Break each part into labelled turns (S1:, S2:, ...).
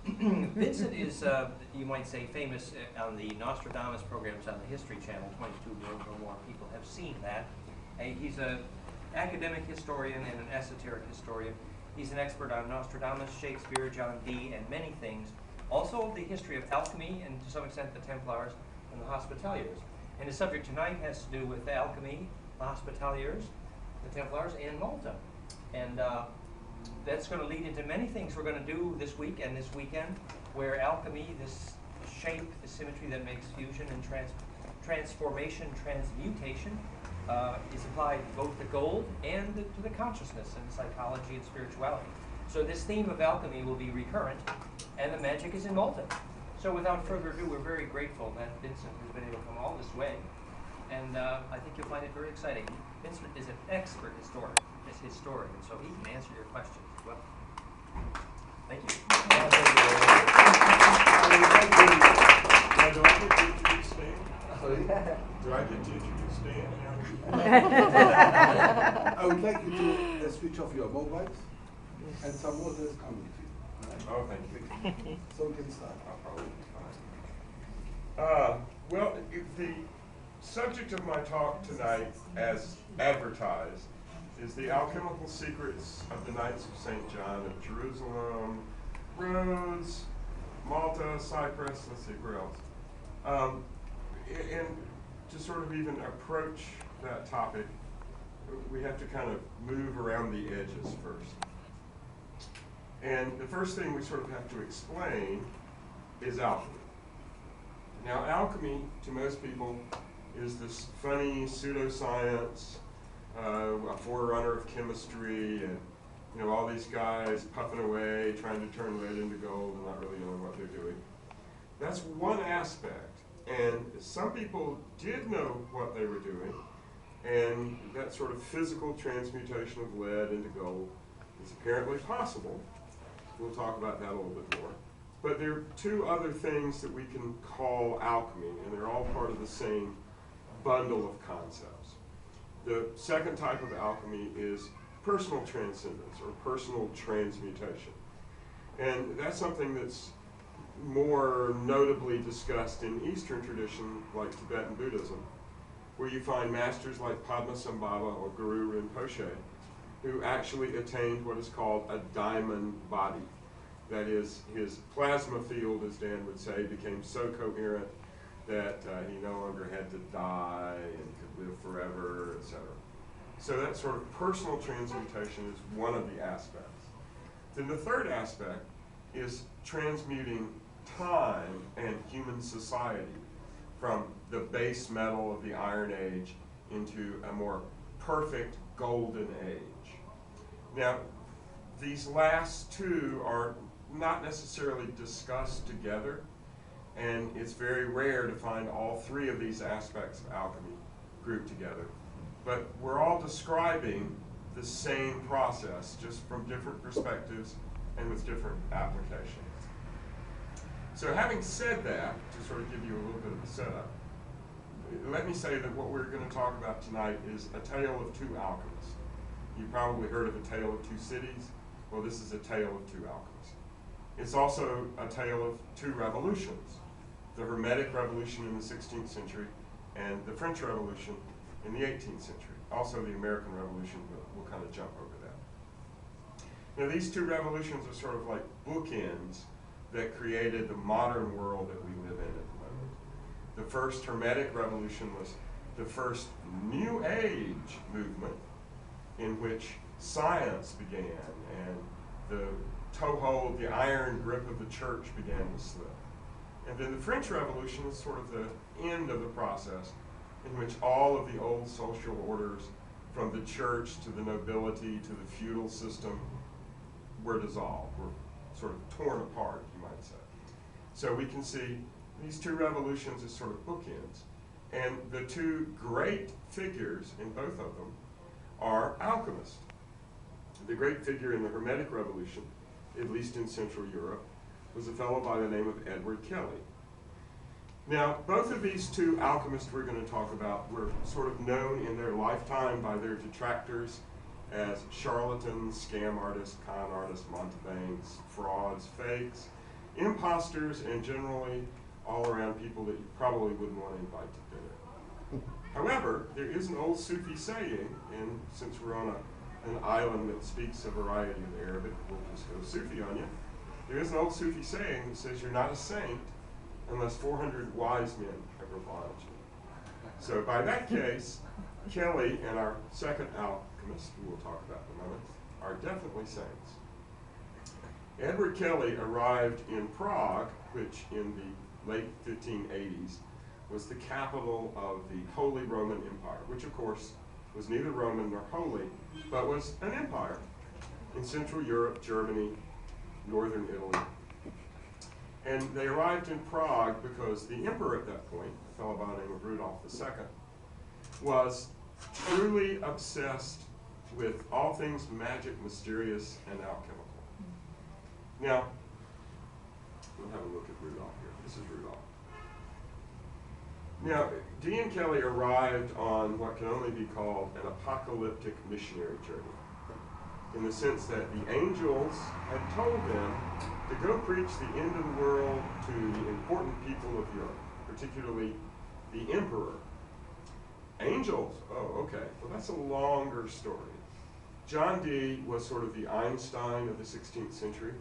S1: Vincent is, you might say, famous on the Nostradamus programs on the History Channel. 22 million or more people have seen that. He's an academic historian and an esoteric historian. He's an expert on Nostradamus, Shakespeare, John Dee, and many things. Also the history of alchemy, and to some extent the Templars and the Hospitaliers. And his subject tonight has to do with alchemy, the Hospitaliers, the Templars, and Malta. And that's going to lead into many things we're going to do this week and this weekend, where alchemy, this shape, the symmetry that makes fusion and transformation, transmutation, is applied both to gold and to the consciousness and psychology and spirituality. So this theme of alchemy will be recurrent, and the magic is in Malta. So without further ado, we're very grateful that Vincent has been able to come all this way, and I think you'll find it very exciting. Vincent is an expert historian, so he can answer your questions as well. Thank you.
S2: Do I get to introduce Stan? Do I get to introduce Stan?
S3: I would like you to switch off your mobiles, and some water is coming to you. Right?
S2: Oh, thank you.
S3: So we can start.
S2: I'll probably be fine. Well, the subject of my talk tonight, as advertised, is the alchemical secrets of the Knights of St. John of Jerusalem, Rhodes, Malta, Cyprus, let's see, where else? And to sort of even approach that topic, we have to kind of move around the edges first. And the first thing we sort of have to explain is alchemy. Now, alchemy, to most people, is this funny pseudoscience, a forerunner of chemistry, and all these guys puffing away, trying to turn lead into gold and not really knowing what they're doing. That's one aspect. And some people did know what they were doing, and that sort of physical transmutation of lead into gold is apparently possible. We'll talk about that a little bit more. But there are two other things that we can call alchemy, and they're all part of the same bundle of concepts. The second type of alchemy is personal transcendence, or personal transmutation. And that's something that's more notably discussed in Eastern tradition, like Tibetan Buddhism, where you find masters like Padmasambhava or Guru Rinpoche, who actually attained what is called a diamond body. That is, his plasma field, as Dan would say, became so coherent that he no longer had to die and could live forever, etc. So that sort of personal transmutation is one of the aspects. Then the third aspect is transmuting time and human society from the base metal of the Iron Age into a more perfect golden age. Now, these last two are not necessarily discussed together, and it's very rare to find all three of these aspects of alchemy grouped together. But we're all describing the same process, just from different perspectives and with different applications. So having said that, to sort of give you a little bit of a setup, let me say that what we're going to talk about tonight is a tale of two alchemists. You probably heard of a tale of two cities. Well, this is a tale of two alchemists. It's also a tale of two revolutions, the Hermetic Revolution in the 16th century and the French Revolution in the 18th century. Also the American Revolution, but we'll kind of jump over that. Now, these two revolutions are sort of like bookends that created the modern world that we live in at the moment. The first Hermetic Revolution was the first New Age movement in which science began and the toehold, the iron grip of the church began to slip. And then the French Revolution is sort of the end of the process in which all of the old social orders, from the church to the nobility to the feudal system, were dissolved, were sort of torn apart, you might say. So we can see these two revolutions as sort of bookends. And the two great figures in both of them are alchemists. The great figure in the Hermetic Revolution, at least in Central Europe, was a fellow by the name of Edward Kelly. Now, both of these two alchemists we're going to talk about were sort of known in their lifetime by their detractors as charlatans, scam artists, con artists, mountebanks, frauds, fakes, imposters, and generally all around people that you probably wouldn't want to invite to dinner. However, there is an old Sufi saying, and since we're on an island that speaks a variety of Arabic, we'll just go Sufi on you. There is an old Sufi saying that says you're not a saint unless 400 wise men have reviled you. So by that case, Kelly and our second alchemist, who we'll talk about in a moment, are definitely saints. Edward Kelly arrived in Prague, which in the late 1580s was the capital of the Holy Roman Empire, which of course was neither Roman nor holy, but was an empire in Central Europe, Germany, Northern Italy. And they arrived in Prague because the emperor at that point, a fellow by the name of Rudolph II, was truly obsessed with all things magic, mysterious, and alchemical. Now, we'll have a look at Rudolph here. This is Rudolph. Now, Dee and Kelly arrived on what can only be called an apocalyptic missionary journey, in the sense that the angels had told them to go preach the end of the world to the important people of Europe, particularly the emperor. Angels, oh, okay, well that's a longer story. John Dee was sort of the Einstein of the 16th century.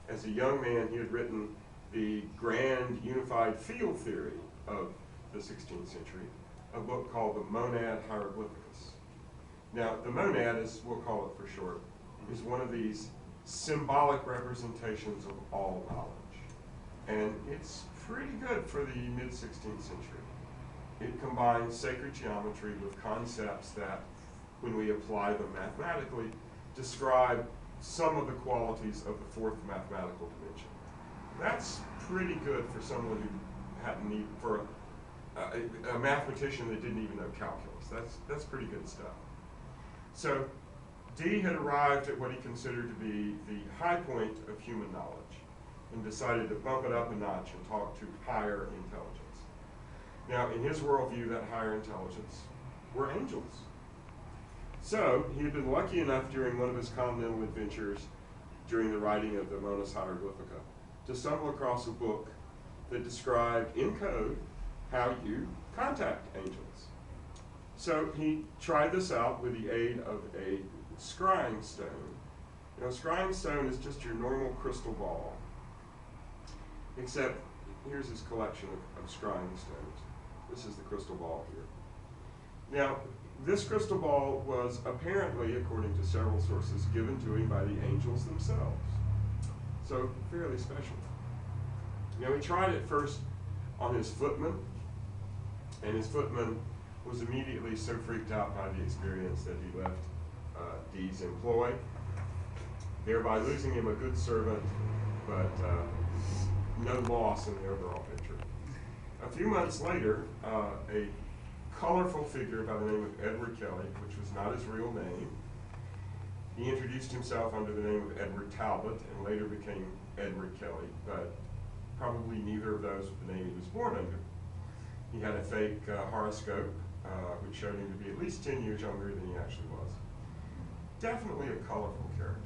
S2: As a young man, he had written the grand unified field theory of the 16th century, a book called the Monad Hieroglyphicus. Now, the monad, as we'll call it for short, is one of these symbolic representations of all knowledge. And it's pretty good for the mid-16th century. It combines sacred geometry with concepts that, when we apply them mathematically, describe some of the qualities of the fourth mathematical dimension. That's pretty good for someone who hadn't need for a mathematician that didn't even know calculus. That's pretty good stuff. So Dee had arrived at what he considered to be the high point of human knowledge and decided to bump it up a notch and talk to higher intelligence. Now, in his worldview, that higher intelligence were angels. So he had been lucky enough during one of his continental adventures during the writing of the Monad Hieroglyphica to stumble across a book that described in code how you contact angels. So he tried this out with the aid of a scrying stone. You know, scrying stone is just your normal crystal ball, except here's his collection of scrying stones. This is the crystal ball here. Now, this crystal ball was apparently, according to several sources, given to him by the angels themselves. So, fairly special. Now, he tried it first on his footman, and his footman was immediately so freaked out by the experience that he left Dee's employ, thereby losing him a good servant, but no loss in the overall picture. A few months later, a colorful figure by the name of Edward Kelly, which was not his real name, he introduced himself under the name of Edward Talbot and later became Edward Kelly, but probably neither of those was the name he was born under. He had a fake horoscope, which showed him to be at least 10 years younger than he actually was. Definitely a colorful character.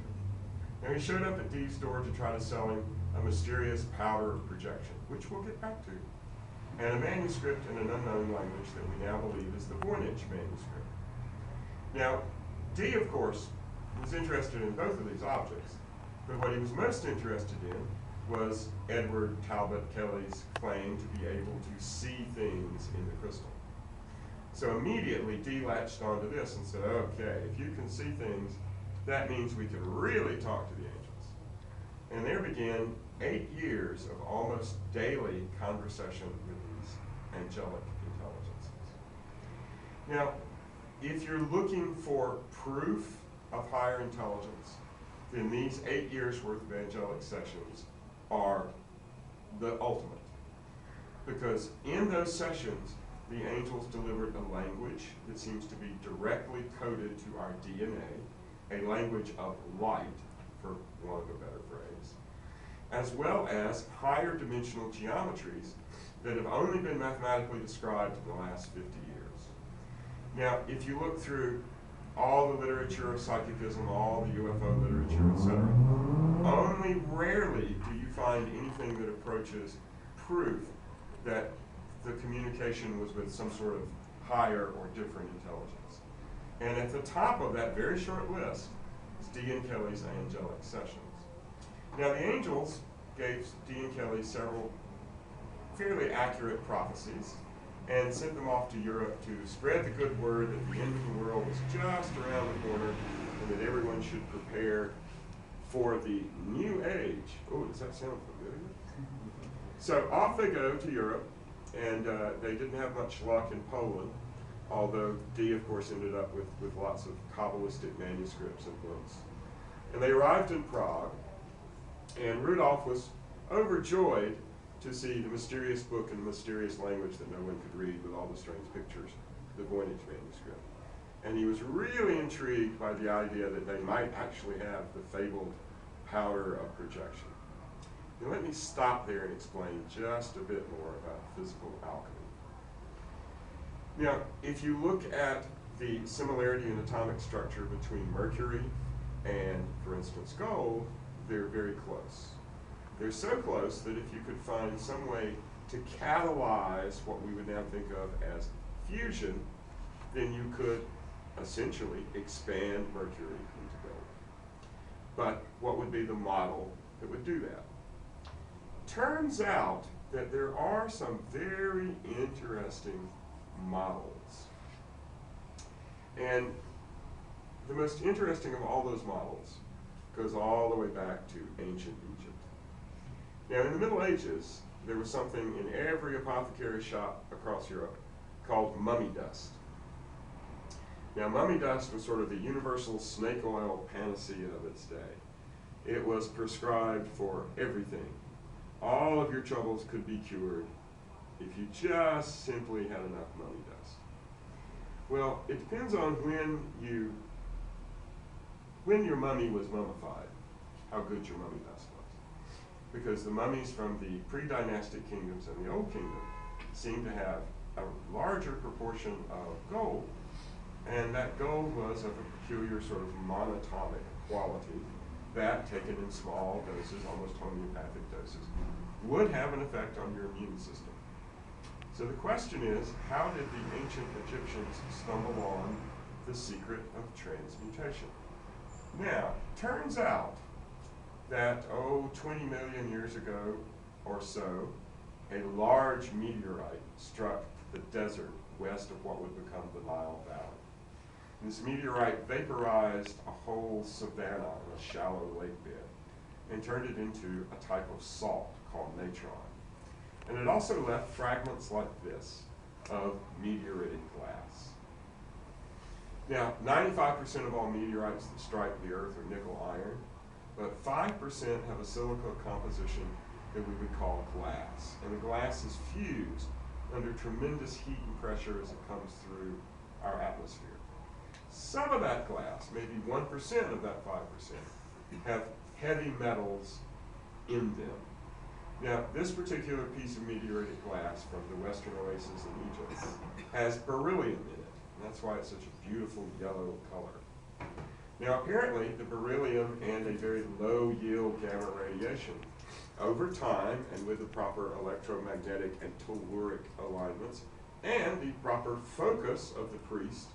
S2: Now, he showed up at Dee's door to try to sell him a mysterious powder of projection, which we'll get back to, and a manuscript in an unknown language that we now believe is the Voynich manuscript. Now, Dee, of course, was interested in both of these objects, but what he was most interested in was Edward Talbot Kelly's claim to be able to see things in the crystal. So immediately Dee latched onto this and said, okay, if you can see things, that means we can really talk to the angels. And there began 8 years of almost daily conversation with these angelic intelligences. Now, if you're looking for proof of higher intelligence, then these 8 years worth of angelic sessions are the ultimate. Because in those sessions, the angels delivered a language that seems to be directly coded to our DNA, a language of light, for want of a better phrase, as well as higher dimensional geometries that have only been mathematically described in the last 50 years. Now, if you look through all the literature of psychicism, all the UFO literature, etc. Only rarely do you find anything that approaches proof that the communication was with some sort of higher or different intelligence. And at the top of that very short list is D. N. Kelly's angelic sessions. Now the angels gave D. N. Kelly several fairly accurate prophecies and sent them off to Europe to spread the good word that the end of the world was just around the corner and that everyone should prepare for the new age. Oh, does that sound familiar? So off they go to Europe, and they didn't have much luck in Poland, although Dee, of course, ended up with lots of Kabbalistic manuscripts and books. And they arrived in Prague, and Rudolph was overjoyed to see the mysterious book in the mysterious language that no one could read with all the strange pictures, the Voynich manuscript. And he was really intrigued by the idea that they might actually have the fabled power of projection. Now let me stop there and explain just a bit more about physical alchemy. Now, if you look at the similarity in atomic structure between mercury and, for instance, gold, they're very close. They're so close that if you could find some way to catalyze what we would now think of as fusion, then you could essentially expand mercury into gold. But what would be the model that would do that? Turns out that there are some very interesting models. And the most interesting of all those models goes all the way back to ancient Egypt. Now, in the Middle Ages, there was something in every apothecary shop across Europe called mummy dust. Now, mummy dust was sort of the universal snake oil panacea of its day. It was prescribed for everything. All of your troubles could be cured if you just simply had enough mummy dust. Well, it depends on when your mummy was mummified, how good your mummy dust was. Because the mummies from the pre-dynastic kingdoms and the Old Kingdom seemed to have a larger proportion of gold. And that gold was of a peculiar sort of monatomic quality that, taken in small doses, almost homeopathic doses, would have an effect on your immune system. So the question is, how did the ancient Egyptians stumble on the secret of transmutation? Now, turns out that, 20 million years ago or so, a large meteorite struck the desert west of what would become the Nile Valley. This meteorite vaporized a whole savanna in a shallow lake bed and turned it into a type of salt called natron. And it also left fragments like this of meteoritic glass. Now, 95% of all meteorites that strike the Earth are nickel iron, but 5% have a silica composition that we would call glass. And the glass is fused under tremendous heat and pressure as it comes through our atmosphere. Some of that glass, maybe 1% of that 5%, have heavy metals in them. Now, this particular piece of meteoritic glass from the western oasis in Egypt has beryllium in it, and that's why it's such a beautiful yellow color. Now, apparently, the beryllium and a very low yield gamma radiation, over time and with the proper electromagnetic and telluric alignments, and the proper focus of the priest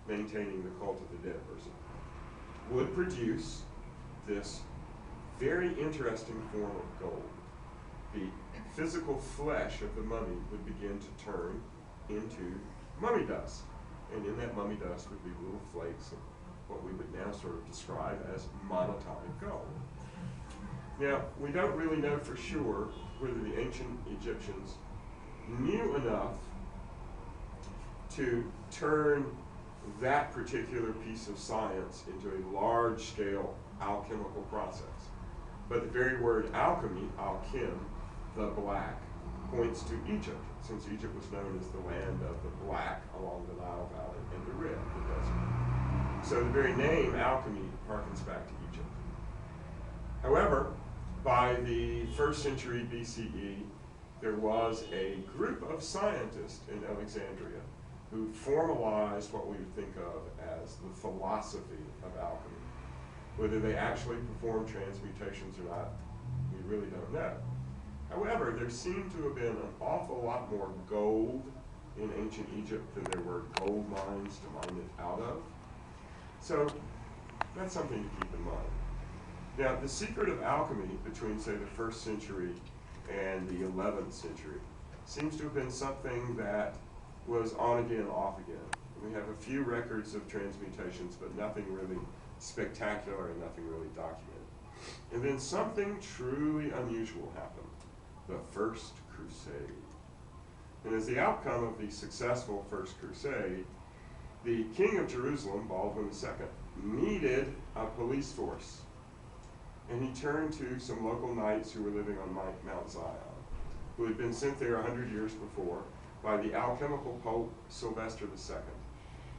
S2: maintaining the cult of the dead person, would produce this very interesting form of gold. The physical flesh of the mummy would begin to turn into mummy dust. And in that mummy dust would be little flakes of what we would now sort of describe as monatomic gold. Now, we don't really know for sure whether the ancient Egyptians knew enough to turn that particular piece of science into a large-scale alchemical process. But the very word alchemy, alchem, the black, points to Egypt, since Egypt was known as the land of the black along the Nile Valley and the red, the desert. So the very name alchemy harkens back to Egypt. However, by the 1st century BCE, there was a group of scientists in Alexandria who formalized what we would think of as the philosophy of alchemy. Whether they actually performed transmutations or not, we really don't know. However, there seemed to have been an awful lot more gold in ancient Egypt than there were gold mines to mine it out of. So that's something to keep in mind. Now, the secret of alchemy between, say, the 1st century and the 11th century seems to have been something that was on again, off again. We have a few records of transmutations, but nothing really spectacular and nothing really documented. And then something truly unusual happened, the First Crusade. And as the outcome of the successful First Crusade, the King of Jerusalem, Baldwin II, needed a police force. And he turned to some local knights who were living on Mount Zion, who had been sent there 100 years before by the alchemical Pope Sylvester II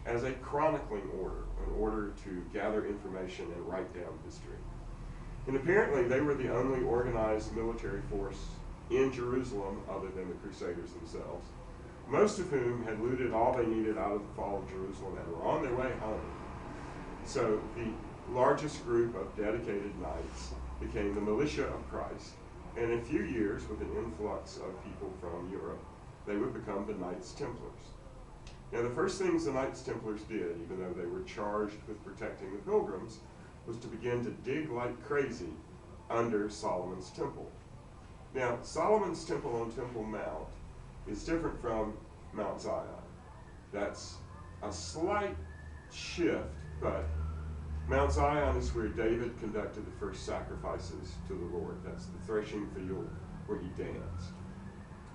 S2: as a chronicling order, an order to gather information and write down history. And apparently they were the only organized military force in Jerusalem other than the Crusaders themselves, most of whom had looted all they needed out of the fall of Jerusalem and were on their way home. So the largest group of dedicated knights became the militia of Christ, and in a few years, with an influx of people from Europe, they would become the Knights Templars. Now, the first things the Knights Templars did, even though they were charged with protecting the pilgrims, was to begin to dig like crazy under Solomon's temple. Now, Solomon's temple on Temple Mount is different from Mount Zion. That's a slight shift, but Mount Zion is where David conducted the first sacrifices to the Lord. That's the threshing field where he danced.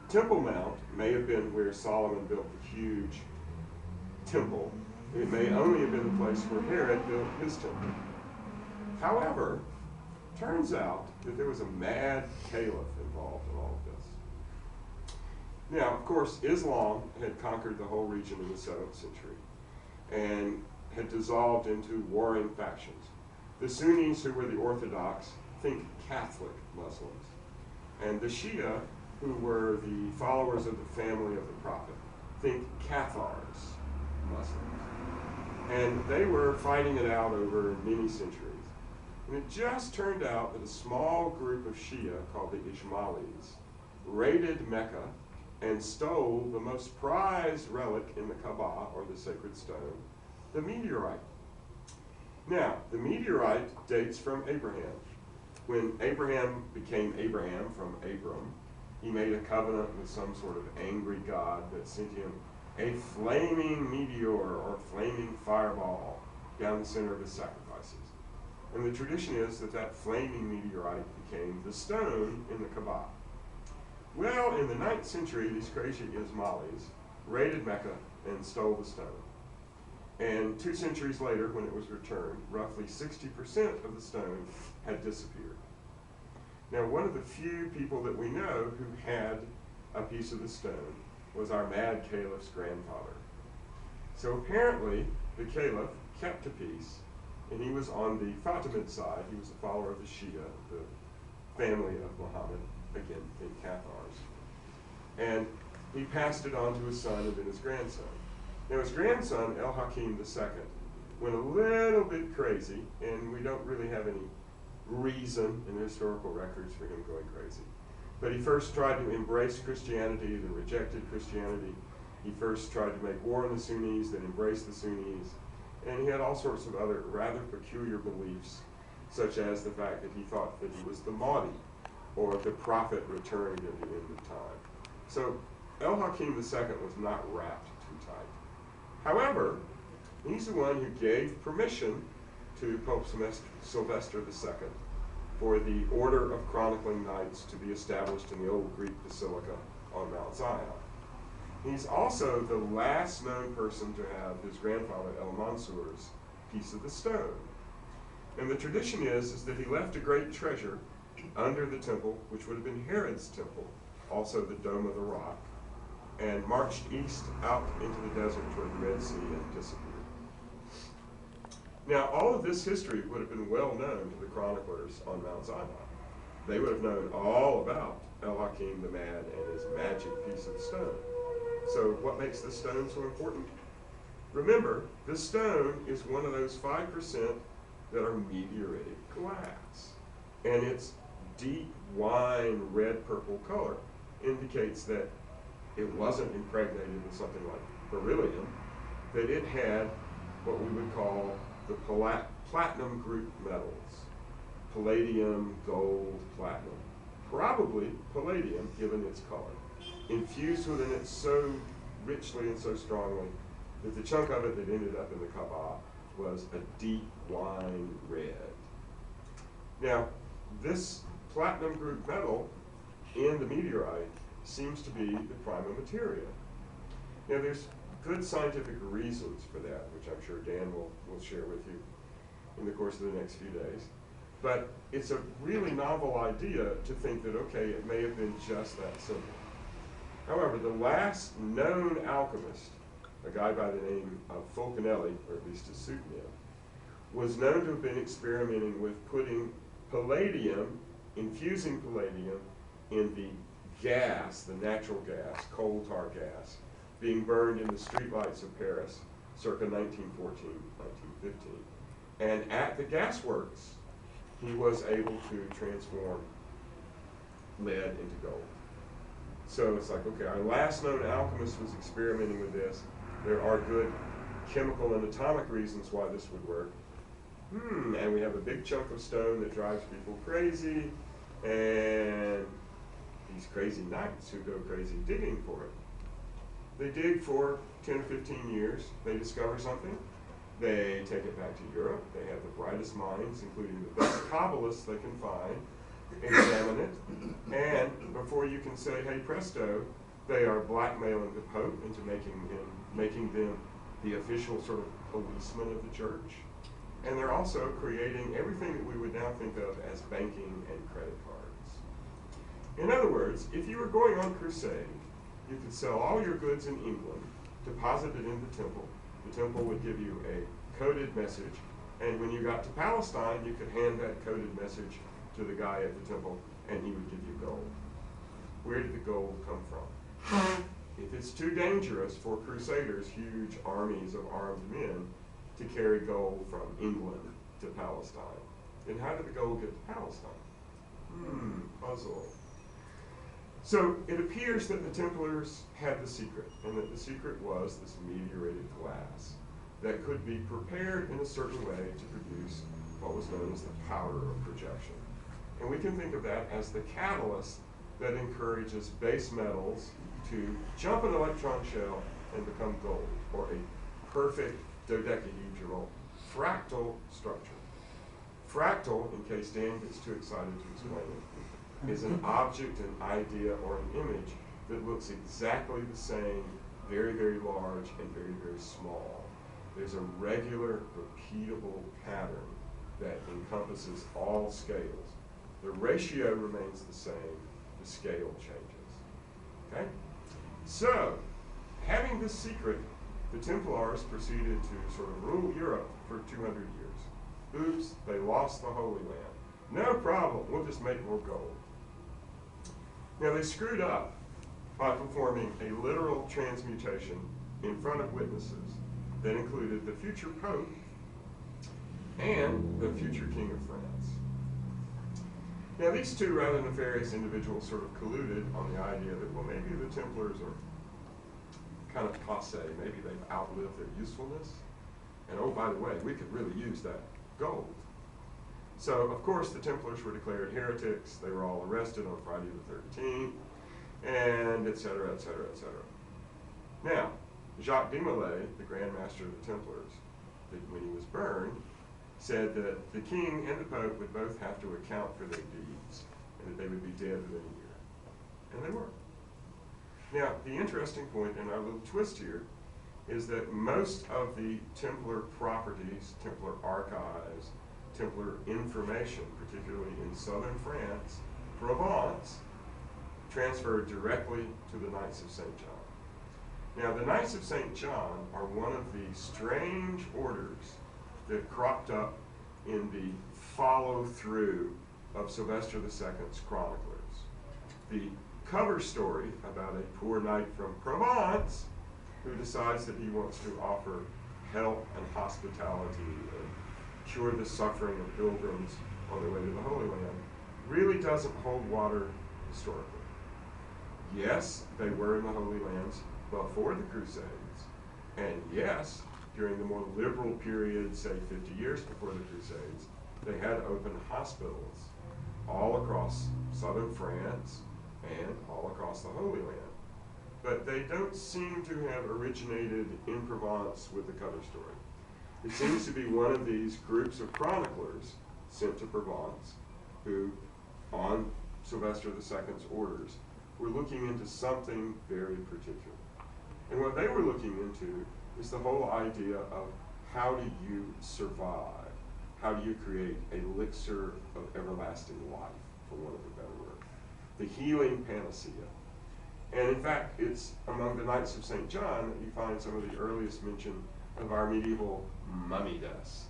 S2: Temple Mount may have been where Solomon built the huge temple. It may only have been the place where Herod built his temple. However, turns out that there was a mad caliph involved in all of this. Now, of course, Islam had conquered the whole region in the 7th century and had dissolved into warring factions. The Sunnis, who were the Orthodox, think Catholic Muslims, and the Shia, who were the followers of the family of the Prophet, think Cathars Muslims. And they were fighting it out over many centuries. And it just turned out that a small group of Shia, called the Ismailis, raided Mecca and stole the most prized relic in the Kaaba, or the sacred stone, the meteorite. Now, the meteorite dates from Abraham. When Abraham became Abraham from Abram, he made a covenant with some sort of angry god that sent him a flaming meteor or flaming fireball down the center of his sacrifices. And the tradition is that that flaming meteorite became the stone in the Kaaba. Well, in the 9th century, these crazy Ismailis raided Mecca and stole the stone. And 2 centuries later, when it was returned, roughly 60% of the stone had disappeared. Now, one of the few people that we know who had a piece of the stone was our mad caliph's grandfather. So apparently, the caliph kept a piece, and he was on the Fatimid side. He was a follower of the Shia, the family of Muhammad, again, in Cathars. And he passed it on to his son and then his grandson. Now, his grandson, El-Hakim II, went a little bit crazy, and we don't really have any reason in the historical records for him going crazy. But he first tried to embrace Christianity, then rejected Christianity. He first tried to make war on the Sunnis, then embraced the Sunnis. And he had all sorts of other rather peculiar beliefs, such as the fact that he thought that he was the Mahdi, or the prophet returned at the end of time. So El-Hakim II was not wrapped too tight. However, he's the one who gave permission to Pope Sylvester II for the Order of Chronicling Knights to be established in the old Greek Basilica on Mount Zion. He's also the last known person to have his grandfather El-Mansur's piece of the stone. And the tradition is that he left a great treasure under the temple, which would have been Herod's temple, also the Dome of the Rock, and marched east out into the desert toward the Red Sea and disappeared. Now, all of this history would have been well known to the chroniclers on Mount Zion. They would have known all about El-Hakim the Mad and his magic piece of stone. So what makes this stone so important? Remember, this stone is one of those 5% that are meteoritic glass. And its deep wine red-purple color indicates that it wasn't impregnated with something like beryllium, that it had what we would call the platinum group metals. Palladium, gold, platinum. Probably palladium, given its color. Infused within it so richly and so strongly that the chunk of it that ended up in the kava was a deep wine red. Now, this platinum group metal in the meteorite seems to be the prima materia. Now, there's good scientific reasons for that, which I'm sure Dan will share with you in the course of the next few days. But it's a really novel idea to think that, okay, it may have been just that simple. However, the last known alchemist, a guy by the name of Fulcanelli, or at least his pseudonym, was known to have been experimenting with putting palladium, infusing palladium in the gas, the natural gas, coal tar gas, being burned in the streetlights of Paris circa 1914, 1915. And at the gasworks, he was able to transform lead into gold. So it's like, okay, our last known alchemist was experimenting with this. There are good chemical and atomic reasons why this would work. And we have a big chunk of stone that drives people crazy, and these crazy knights who go crazy digging for it. They dig for 10 or 15 years, they discover something, they take it back to Europe, they have the brightest minds, including the best Kabbalists they can find, examine it, and before you can say, hey presto, they are blackmailing the Pope into making them the official sort of policeman of the church. And they're also creating everything that we would now think of as banking and credit cards. In other words, if you were going on crusade, you could sell all your goods in England, deposit it in the temple would give you a coded message, and when you got to Palestine, you could hand that coded message to the guy at the temple, and he would give you gold. Where did the gold come from? If it's too dangerous for crusaders, huge armies of armed men, to carry gold from England to Palestine, then how did the gold get to Palestine? Puzzle. So it appears that the Templars had the secret, and that the secret was this meteoritic glass that could be prepared in a certain way to produce what was known as the powder of projection. And we can think of that as the catalyst that encourages base metals to jump an electron shell and become gold, or a perfect dodecahedral fractal structure. Fractal, in case Dan gets too excited to explain it, is an object, an idea, or an image that looks exactly the same, very, very large, and very, very small. There's a regular, repeatable pattern that encompasses all scales. The ratio remains the same, the scale changes. Okay? So, having this secret, the Templars proceeded to sort of rule Europe for 200 years. Oops, they lost the Holy Land. No problem, we'll just make more gold. Now they screwed up by performing a literal transmutation in front of witnesses that included the future Pope and the future King of France. Now these two rather nefarious individuals sort of colluded on the idea that, well, maybe the Templars are kind of passé, maybe they've outlived their usefulness, and oh, by the way, we could really use that gold. So, of course, the Templars were declared heretics, they were all arrested on Friday the 13th, and et cetera, et cetera, et cetera. Now, Jacques de Molay, the Grand Master of the Templars, when he was burned, said that the king and the Pope would both have to account for their deeds, and that they would be dead within a year. And they were. Now, the interesting point in our little twist here is that most of the Templar properties, Templar archives, Templar information, particularly in southern France, Provence, transferred directly to the Knights of St. John. Now, the Knights of St. John are one of the strange orders that cropped up in the follow-through of Sylvester II's chroniclers. The cover story about a poor knight from Provence who decides that he wants to offer help and hospitality and cure the suffering of pilgrims on their way to the Holy Land really doesn't hold water historically. Yes, they were in the Holy Lands before the Crusades, and yes, during the more liberal period, say 50 years before the Crusades, they had open hospitals all across southern France and all across the Holy Land. But they don't seem to have originated in Provence with the cover story. It seems to be one of these groups of chroniclers sent to Provence who, on Sylvester II's orders, were looking into something very particular. And what they were looking into is the whole idea of how do you survive? How do you create an elixir of everlasting life, for want of a better word? The healing panacea. And in fact, it's among the Knights of St. John that you find some of the earliest mention of our medieval mummy dust.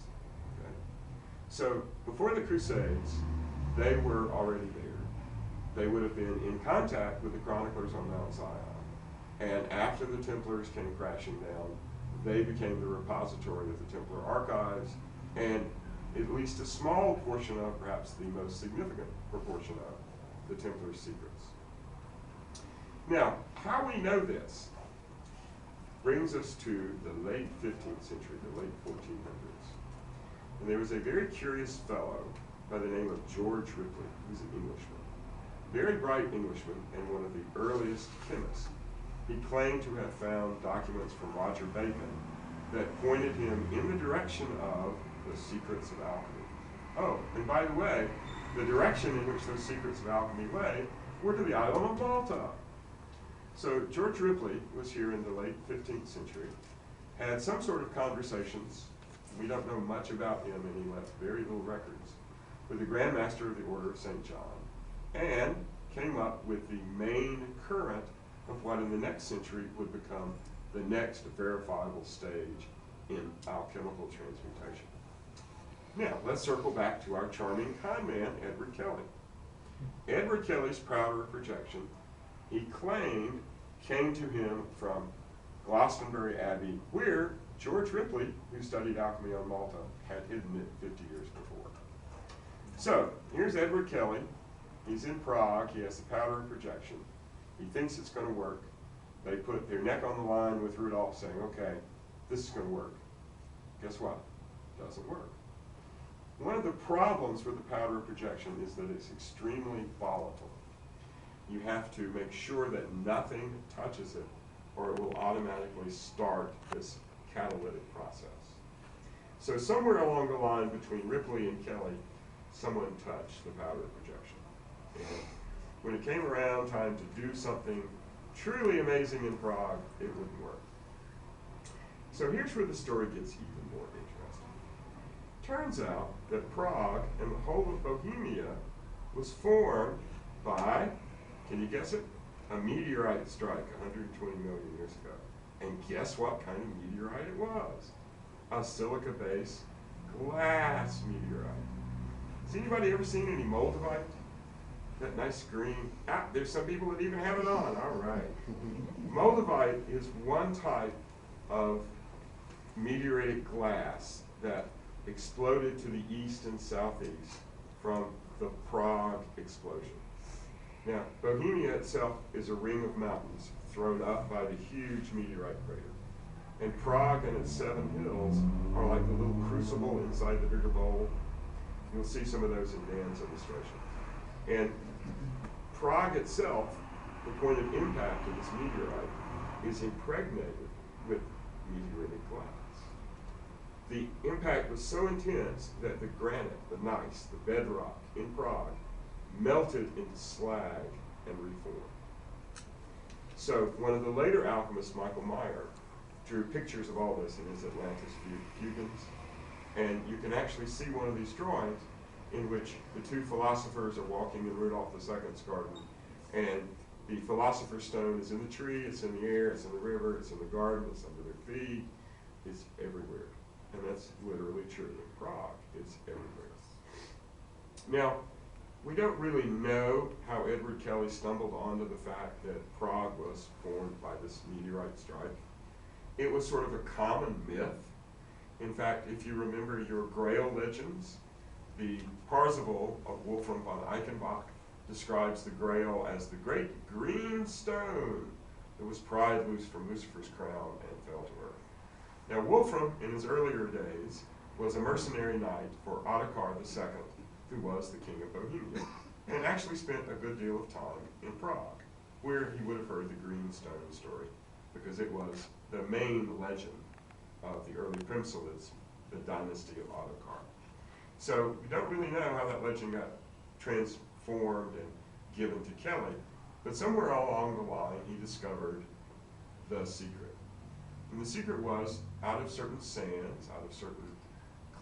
S2: Okay? So before the Crusades, they were already there. They would have been in contact with the chroniclers on Mount Zion. And after the Templars came crashing down, they became the repository of the Templar archives, and at least a small portion of, perhaps the most significant proportion of, the Templar's secrets. Now, how we know this brings us to the late 15th century, the late 1400s. And there was a very curious fellow by the name of George Ripley, who's an Englishman. Very bright Englishman and one of the earliest chemists. He claimed to have found documents from Roger Bacon that pointed him in the direction of the secrets of alchemy. Oh, and by the way, the direction in which those secrets of alchemy lay were to the island of Malta. So George Ripley was here in the late 15th century, had some sort of conversations, we don't know much about him and he left very little records, with the Grand Master of the Order of St. John, and came up with the main current of what in the next century would become the next verifiable stage in alchemical transmutation. Now, let's circle back to our charming con man, Edward Kelly. Edward Kelly's powder of projection, he claimed, came to him from Glastonbury Abbey, where George Ripley, who studied alchemy on Malta, had hidden it 50 years before. So, here's Edward Kelly. He's in Prague. He has the powder of projection. He thinks it's going to work. They put their neck on the line with Rudolph saying, okay, this is going to work. Guess what? Doesn't work. One of the problems with the powder of projection is that it's extremely volatile. You have to make sure that nothing touches it, or it will automatically start this catalytic process. So somewhere along the line between Ripley and Kelly, someone touched the powder of projection. And when it came around time to do something truly amazing in Prague, it wouldn't work. So here's where the story gets even more interesting. Turns out that Prague and the whole of Bohemia was formed by, can you guess it? A meteorite strike 120 million years ago. And guess what kind of meteorite it was? A silica-based glass meteorite. Has anybody ever seen any moldavite? That nice green. Ah, there's some people that even have it on. All right. Moldavite is one type of meteoritic glass that exploded to the east and southeast from the Prague explosion. Now, Bohemia itself is a ring of mountains thrown up by the huge meteorite crater. And Prague and its 7 hills are like the little crucible inside the bigger bowl. You'll see some of those in Dan's illustration. And Prague itself, the point of impact of this meteorite, is impregnated with meteoritic glass. The impact was so intense that the granite, the gneiss, the bedrock in Prague, melted into slag and reformed. So one of the later alchemists, Michael Meyer, drew pictures of all this in his Atlantis Fugens, and you can actually see one of these drawings in which the two philosophers are walking in Rudolph II's garden, and the philosopher's stone is in the tree, it's in the air, it's in the river, it's in the garden, it's under their feet, it's everywhere. And that's literally true in Prague, it's everywhere. Now, We don't really know how Edward Kelly stumbled onto the fact that Prague was formed by this meteorite strike. It was sort of a common myth. In fact, if you remember your Grail legends, the Parzival of Wolfram von Eichenbach describes the Grail as the great green stone that was pried loose from Lucifer's crown and fell to earth. Now, Wolfram, in his earlier days, was a mercenary knight for Ottokar II, who was the king of Bohemia, and actually spent a good deal of time in Prague, where he would have heard the green stone story, because it was the main legend of the early Primsilids, the dynasty of Ottokar. So we don't really know how that legend got transformed and given to Kelly, but somewhere along the line he discovered the secret. And the secret was, out of certain sands, out of certain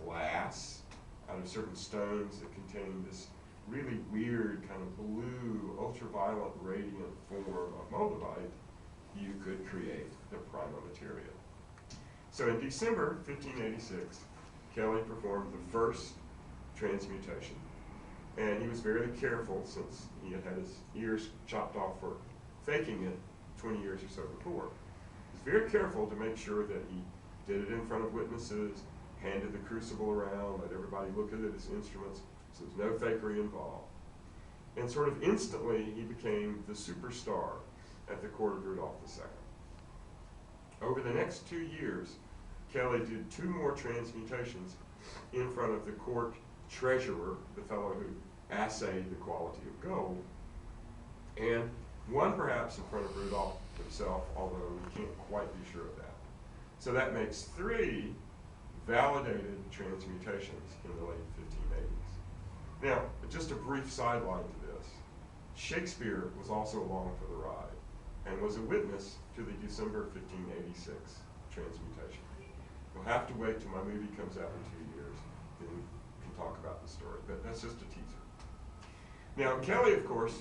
S2: glass, out of certain stones that contained this really weird kind of blue, ultraviolet radiant form of moldavite, you could create the primal material. So in December 1586, Kelly performed the first transmutation. And he was very careful, since he had had his ears chopped off for faking it 20 years or so before. He was very careful to make sure that he did it in front of witnesses, handed the crucible around, let everybody look at it as instruments, so there's no fakery involved. And sort of instantly, he became the superstar at the court of Rudolph II. Over the next 2 years, Kelly did 2 more transmutations in front of the court treasurer, the fellow who assayed the quality of gold, and one perhaps in front of Rudolph himself, although we can't quite be sure of that. So that makes 3 validated transmutations in the late 1580s. Now, just a brief sideline to this. Shakespeare was also along for the ride and was a witness to the December 1586 transmutation. You'll have to wait till my movie comes out in 2 years, then we can talk about the story, but that's just a teaser. Now, Kelly, of course,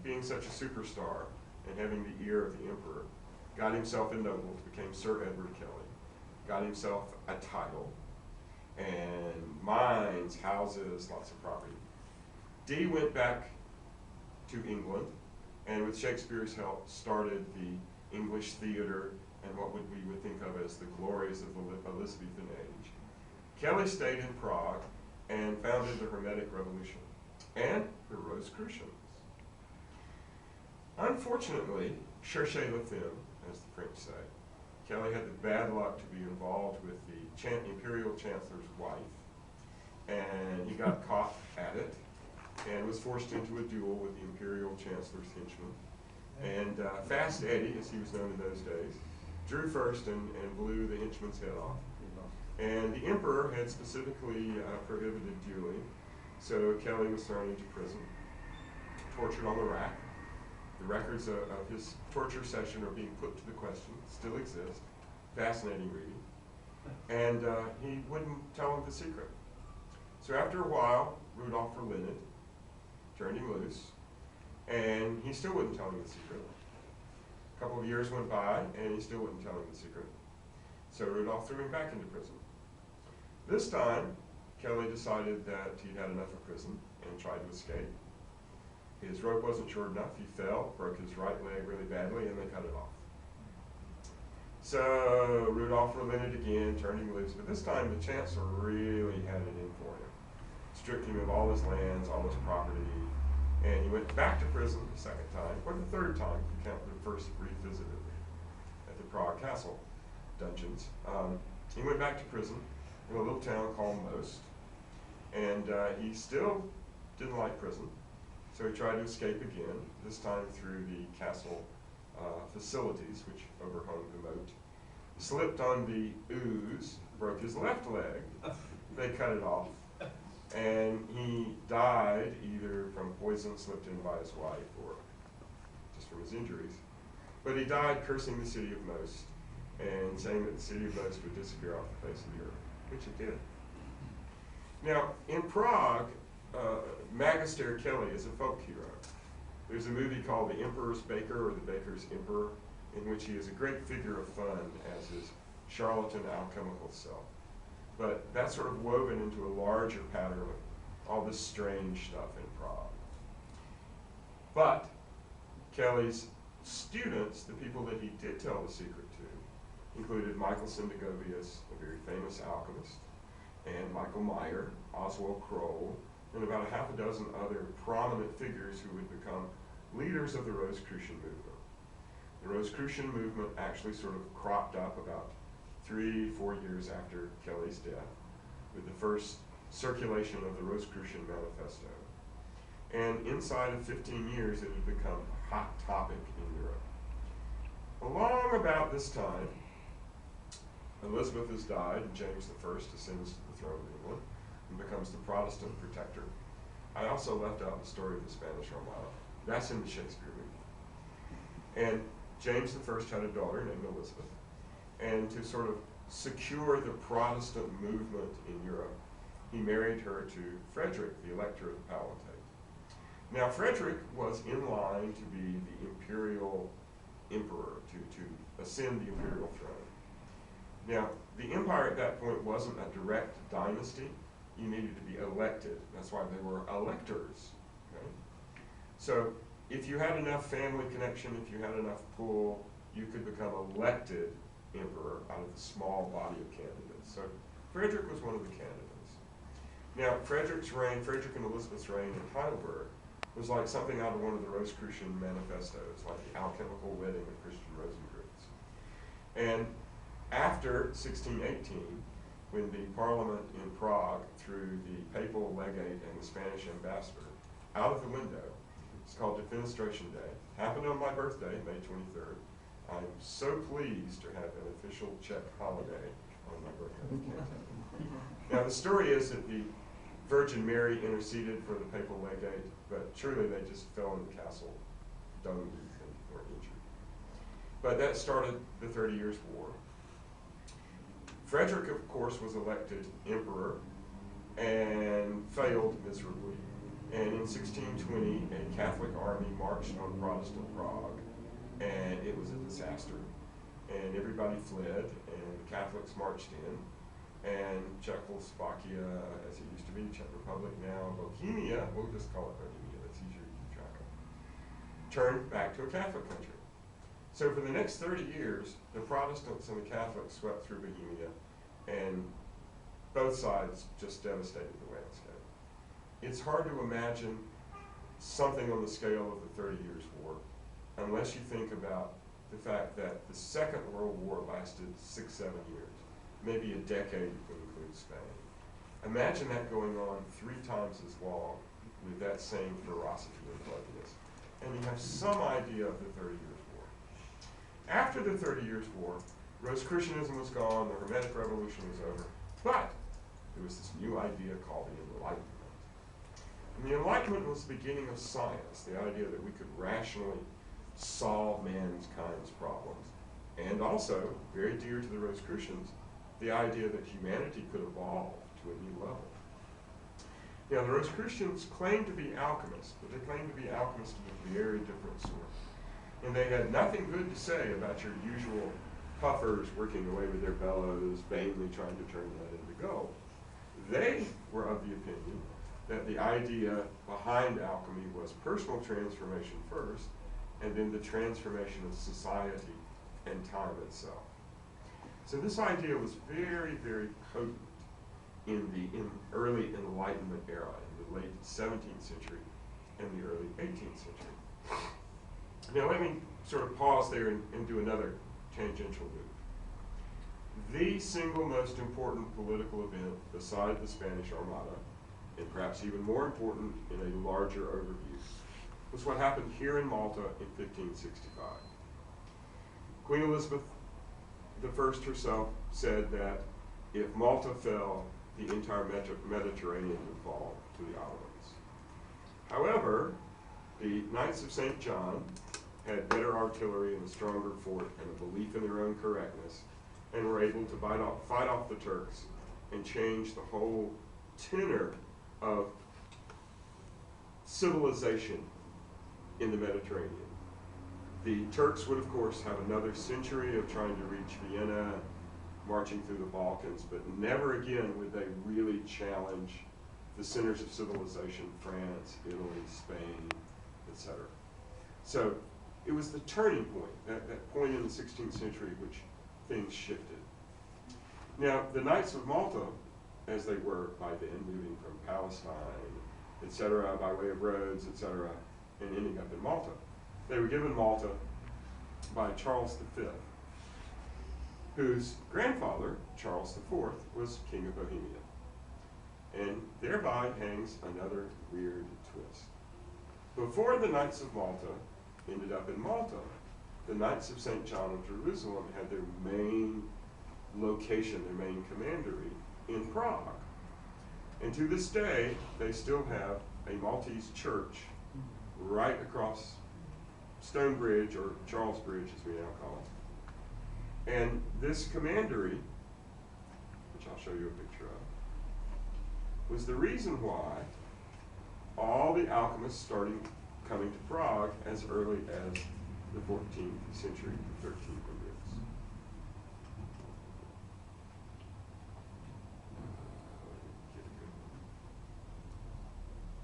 S2: being such a superstar and having the ear of the emperor, got himself ennobled, became Sir Edward Kelly, got himself a title, and mines, houses, lots of property. Dee went back to England, and with Shakespeare's help, started the English theater and what we would think of as the glories of the Elizabethan age. Kelly stayed in Prague and founded the Hermetic Revolution and the Rosicrucians. Unfortunately, cherchez la femme, as the French say, Kelly had the bad luck to be involved with the Imperial Chancellor's wife, and he got caught at it and was forced into a duel with the Imperial Chancellor's henchman. And Fast Eddie, as he was known in those days, drew first and blew the henchman's head off. And the emperor had specifically prohibited dueling, so Kelly was thrown into prison, tortured on the rack. The records of his torture session are being put to the question, still exist. Fascinating reading. And he wouldn't tell him the secret. So after a while, Rudolph relented, turned him loose, and he still wouldn't tell him the secret. A couple of years went by, and he still wouldn't tell him the secret. So Rudolph threw him back into prison. This time, Kelly decided that he'd had enough of prison and tried to escape. His rope wasn't short enough, he fell, broke his right leg really badly, and they cut it off. So Rudolph relented again, turned him loose, but this time the chancellor really had it in for him. Stripped him of all his lands, all his property, and he went back to prison the second time, or the third time, if you count the first brief visit at the Prague Castle dungeons. He went back to prison in a little town called Most, and he still didn't like prison, so he tried to escape again, this time through the castle facilities, which overhung the moat. He slipped on the ooze, broke his left leg, they cut it off, and he died either from poison slipped in by his wife or just from his injuries. But he died cursing the city of Most and saying that the city of Most would disappear off the face of the earth, which it did. Now, in Prague, Magister Kelly is a folk hero. There's a movie called The Emperor's Baker, or The Baker's Emperor, in which he is a great figure of fun as his charlatan alchemical self. But that's sort of woven into a larger pattern of all this strange stuff in Prague. But Kelly's students, the people that he did tell the secret to, included Michael Sendigovius, a very famous alchemist, and Michael Meyer, Oswald Kroll, and about a half a dozen other prominent figures who would become leaders of the Rosicrucian movement. The Rosicrucian movement actually sort of cropped up about 3-4 years after Kelly's death, with the first circulation of the Rosicrucian Manifesto. And inside of 15 years, it had become a hot topic in Europe. Along about this time, Elizabeth has died, and James I ascends to the throne of England and becomes the Protestant protector. I also left out the story of the Spanish Armada. That's in the Shakespeare movie. And James I had a daughter named Elizabeth. And to sort of secure the Protestant movement in Europe, he married her to Frederick, the Elector of the Palatinate. Now, Frederick was in line to be the imperial emperor, to ascend the imperial throne. Now, the empire at that point wasn't a direct dynasty. You needed to be elected. That's why they were electors. Okay? So if you had enough family connection, if you had enough pull, you could become elected emperor out of the small body of candidates. So Frederick was one of the candidates. Now, Frederick and Elizabeth's reign in Heidelberg was like something out of one of the Rosicrucian manifestos, like the alchemical wedding of Christian Rosencrantz. And after 1618, when the Parliament in Prague threw the papal legate and the Spanish ambassador out of the window, it's called Defenestration Day. Happened on my birthday, May 23rd. I'm so pleased to have an official Czech holiday on my birthday. Now the story is that the Virgin Mary interceded for the papal legate, but surely they just fell in the castle, dunged and were injured. But that started the 30 Years' War. Frederick, of course, was elected emperor and failed miserably. And in 1620, a Catholic army marched on Protestant Prague, and it was a disaster. And everybody fled, and the Catholics marched in, and Czechoslovakia, as it used to be, Czech Republic now, Bohemia, we'll just call it Bohemia, that's easier to keep track of, turned back to a Catholic country. So for the next 30 years, the Protestants and the Catholics swept through Bohemia, and both sides just devastated the landscape. It's hard to imagine something on the scale of the 30 Years' War unless you think about the fact that the Second World War lasted 6-7 years, maybe a decade if we include Spain. Imagine that going on 3 times as long with that same ferocity and bloodiness. And you have some idea of the 30 Years' War. After the 30 Years' War, Rosicrucianism was gone, the Hermetic Revolution was over, but there was this new idea called the Enlightenment. And the Enlightenment was the beginning of science, the idea that we could rationally solve mankind's problems. And also, very dear to the Rosicrucians, the idea that humanity could evolve to a new level. Now, the Rosicrucians claimed to be alchemists, but they claimed to be alchemists of a very different sort. And they had nothing good to say about your usual puffers working away with their bellows, vainly trying to turn lead into gold. They were of the opinion that the idea behind alchemy was personal transformation first, and then the transformation of society and time itself. So this idea was very, very potent in the early Enlightenment era, in the late 17th century and the early 18th century. Now let me sort of pause there and do another tangential move. The single most important political event beside the Spanish Armada, and perhaps even more important in a larger overview, was what happened here in Malta in 1565. Queen Elizabeth I herself said that if Malta fell, the entire Mediterranean would fall to the Ottomans. However, the Knights of St. John had better artillery and a stronger fort and a belief in their own correctness, and were able to fight off the Turks and change the whole tenor of civilization in the Mediterranean. The Turks would, of course, have another century of trying to reach Vienna, marching through the Balkans, but never again would they really challenge the centers of civilization, France, Italy, Spain, etc. So it was the turning point, that point in the 16th century which things shifted. Now, the Knights of Malta, as they were by then, moving from Palestine, etc., by way of Rhodes, etc., and ending up in Malta, they were given Malta by Charles V, whose grandfather, Charles IV, was King of Bohemia. And thereby hangs another weird twist. Before the Knights of Malta ended up in Malta, the Knights of St. John of Jerusalem had their main location, their main commandery in Prague. And to this day, they still have a Maltese church right across Stone Bridge, or Charles Bridge as we now call it. And this commandery, which I'll show you a picture of, was the reason why all the alchemists started coming to Prague as early as the 14th century, the 1300s.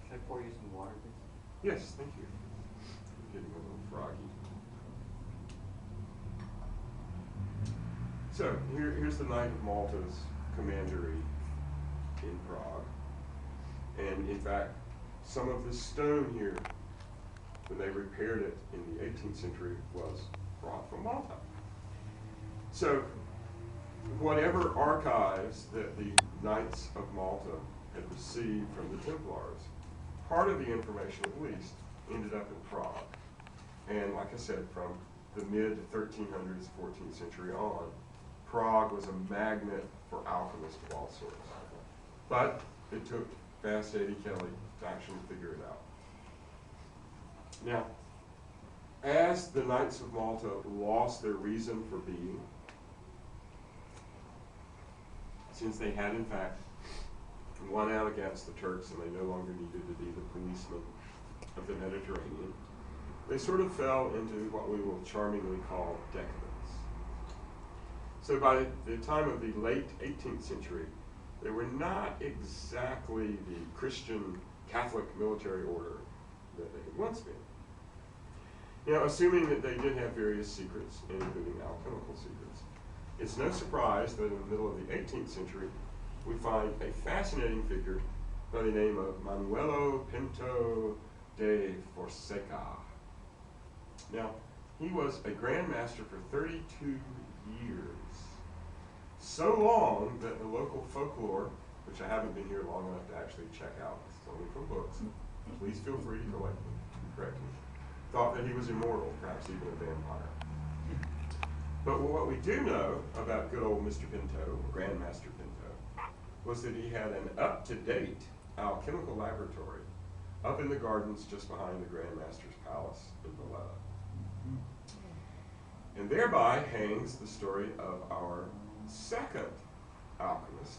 S1: Should I pour you some water, please?
S2: Yes, thank you. I'm getting a little froggy. So here's the Knight of Malta's commandery in Prague. And in fact, some of the stone here, when they repaired it in the 18th century, was brought from Malta. So whatever archives that the Knights of Malta had received from the Templars, part of the information at least ended up in Prague. And like I said, from the mid-1300s, 14th century on, Prague was a magnet for alchemists of all sorts. But it took Fast Eddie Kelly to actually figure it out. Now, as the Knights of Malta lost their reason for being, since they had in fact won out against the Turks and they no longer needed to be the policemen of the Mediterranean, they sort of fell into what we will charmingly call decadence. So by the time of the late 18th century, they were not exactly the Christian Catholic military order that they had once been. Now, assuming that they did have various secrets, including alchemical secrets, it's no surprise that in the middle of the 18th century, we find a fascinating figure by the name of Manuelo Pinto de Fonseca. Now, he was a Grand Master for 32 years. So long that the local folklore, which I haven't been here long enough to actually check out, it's only from books, please feel free to correct me, thought that he was immortal, perhaps even a vampire. But what we do know about good old Mr. Pinto, Grandmaster Pinto, was that he had an up-to-date alchemical laboratory up in the gardens just behind the Grand Master's palace in Valletta. And thereby hangs the story of our second alchemist,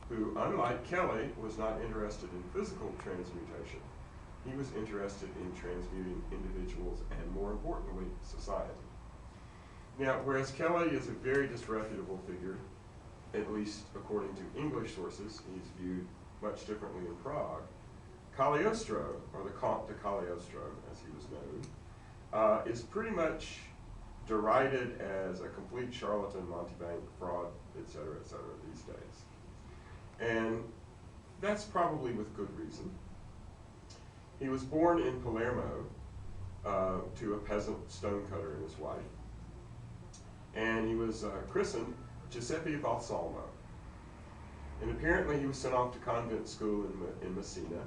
S2: who, unlike Kelly, was not interested in physical transmutation. He was interested in transmuting individuals and, more importantly, society. Now, whereas Kelly is a very disreputable figure, at least according to English sources, he's viewed much differently in Prague, Cagliostro, or the Comte de Cagliostro, as he was known, is pretty much derided as a complete charlatan, mountebank, fraud, etc., these days. And that's probably with good reason. He was born in Palermo to a peasant stonecutter and his wife. And he was christened Giuseppe Balsamo. And apparently he was sent off to convent school in Messina,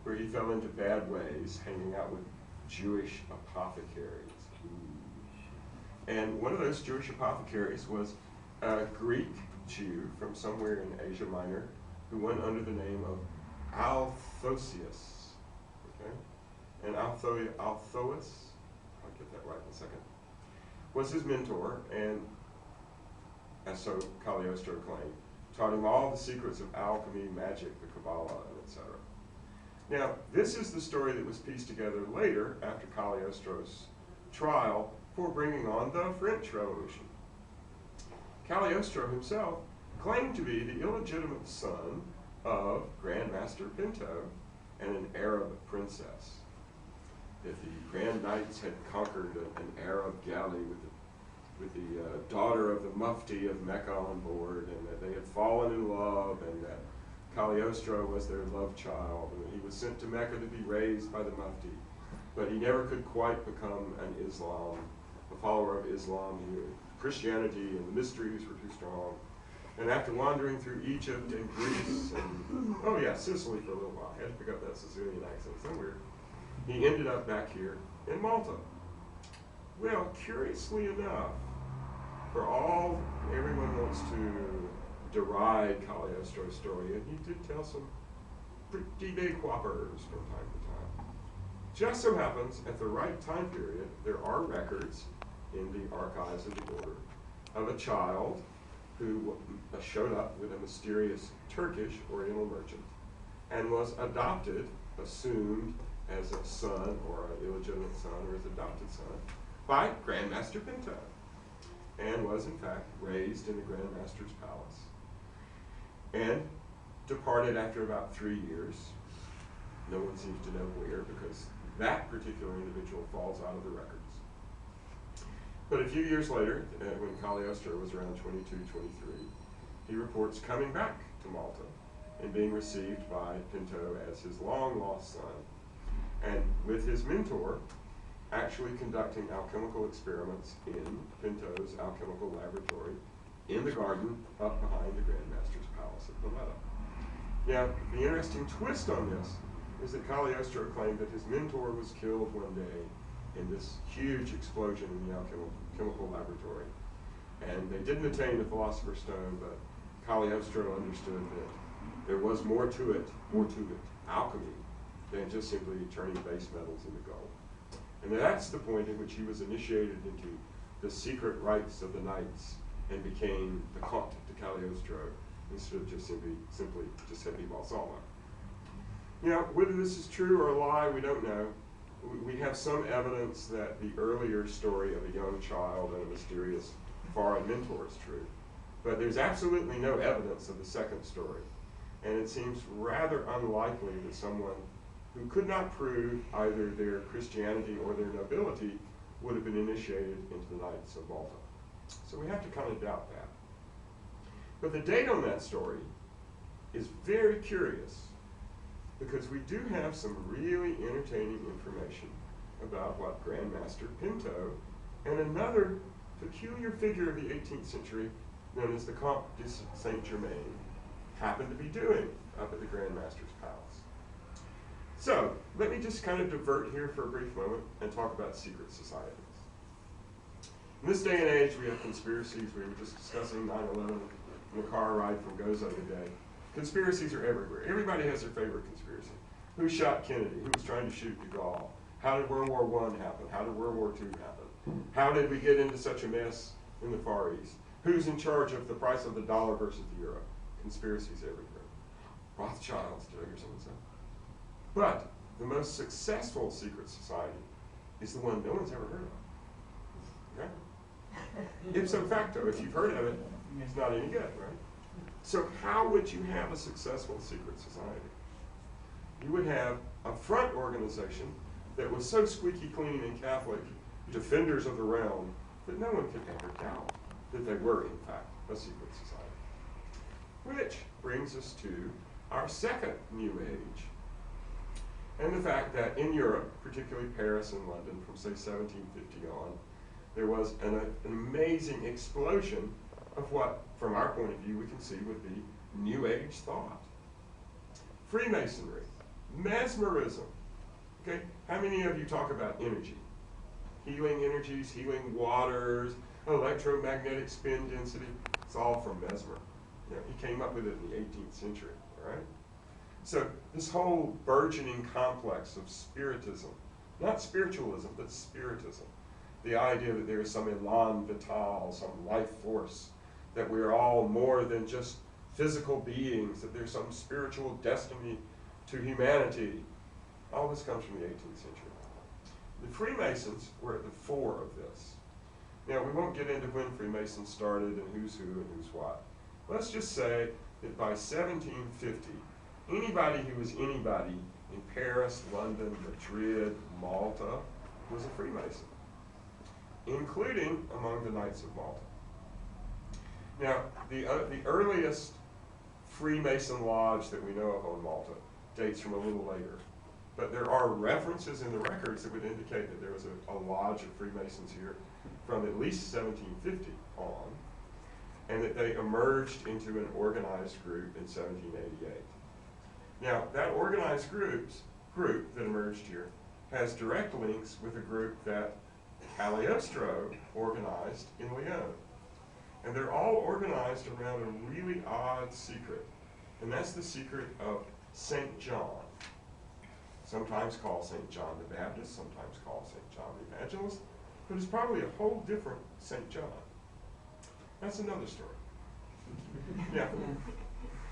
S2: where he fell into bad ways, hanging out with Jewish apothecaries. And one of those Jewish apothecaries was a Greek Jew from somewhere in Asia Minor who went under the name of Althosius. Okay? And Althois, I'll get that right in a second, was his mentor, and as so Cagliostro claimed, taught him all the secrets of alchemy, magic, the Kabbalah, and etc. Now, this is the story that was pieced together later after Cagliostro's trial for bringing on the French Revolution. Cagliostro himself claimed to be the illegitimate son of Grand Master Pinto and an Arab princess. That the Grand Knights had conquered an Arab galley with the daughter of the Mufti of Mecca on board, and that they had fallen in love, and that Cagliostro was their love child, and that he was sent to Mecca to be raised by the Mufti. But he never could quite become a follower of Islam. Christianity and the mysteries were too strong. And after wandering through Egypt and Greece and, oh yeah, Sicily for a little while, I had to pick up that Sicilian accent somewhere, he ended up back here in Malta. Well, curiously enough, for all everyone wants to deride Cagliostro's story, and he did tell some pretty big whoppers from time to time. Just so happens, at the right time period, there are records in the archives of the order of a child who showed up with a mysterious Turkish Oriental merchant and was adopted, assumed as a son or an illegitimate son or his adopted son, by Grand Master Pinto, and was in fact raised in the Grand Master's palace, and departed after about 3 years. No one seems to know where, because that particular individual falls out of the records. But a few years later, when Cagliostro was around 22, 23, he reports coming back to Malta and being received by Pinto as his long-lost son, and with his mentor actually conducting alchemical experiments in Pinto's alchemical laboratory in the garden up behind the Grand Master's palace at Malta. Now, the interesting twist on this is that Cagliostro claimed that his mentor was killed one day in this huge explosion in the alchemical laboratory. And they didn't attain the Philosopher's Stone, but Cagliostro understood that there was more to it, alchemy, than just simply turning base metals into gold. And that's the point at which he was initiated into the secret rites of the knights and became the Comte de Cagliostro instead of just simply Giuseppe Balsamo. Now, whether this is true or a lie, we don't know. We have some evidence that the earlier story of a young child and a mysterious foreign mentor is true, but there's absolutely no evidence of the second story. And it seems rather unlikely that someone who could not prove either their Christianity or their nobility would have been initiated into the Knights of Malta. So we have to kind of doubt that. But the date on that story is very curious, because we do have some really entertaining information about what Grand Master Pinto and another peculiar figure of the 18th century known as the Comte de Saint-Germain happened to be doing up at the Grand Master's palace. So let me just kind of divert here for a brief moment and talk about secret societies. In this day and age, we have conspiracies. We were just discussing 9/11 in the car ride from Gozo today. Conspiracies are everywhere. Everybody has their favorite conspiracy. Who shot Kennedy? Who was trying to shoot de Gaulle? How did World War I happen? How did World War II happen? How did we get into such a mess in the Far East? Who's in charge of the price of the dollar versus the euro? Conspiracies everywhere. Rothschilds, did I hear someone say? But the most successful secret society is the one no one's ever heard of. Okay? Ipso facto, if you've heard of it, it's not any good, right? So how would you have a successful secret society? You would have a front organization that was so squeaky clean and Catholic, defenders of the realm, that no one could ever doubt that they were, in fact, a secret society. Which brings us to our second New Age, and the fact that in Europe, particularly Paris and London, from say 1750 on, there was an amazing explosion of what, from our point of view, we can see would be New Age thought. Freemasonry, mesmerism. Okay, how many of you talk about energy? Healing energies, healing waters, electromagnetic spin density. It's all from Mesmer. You know, he came up with it in the 18th century, all right? So this whole burgeoning complex of spiritism, not spiritualism, but spiritism. The idea that there is some elan vital, some life force, that we're all more than just physical beings, that there's some spiritual destiny to humanity. All this comes from the 18th century. The Freemasons were at the fore of this. Now, we won't get into when Freemasons started and who's who and who's what. Let's just say that by 1750, anybody who was anybody in Paris, London, Madrid, Malta was a Freemason, including among the Knights of Malta. Now, the earliest Freemason lodge that we know of on Malta dates from a little later. But there are references in the records that would indicate that there was a lodge of Freemasons here from at least 1750 on, and that they emerged into an organized group in 1788. Now, that organized group that emerged here has direct links with a group that Cagliostro organized in Lyon. And they're all organized around a really odd secret, and that's the secret of St. John. Sometimes called St. John the Baptist, sometimes called St. John the Evangelist, but it's probably a whole different St. John. That's another story. Now,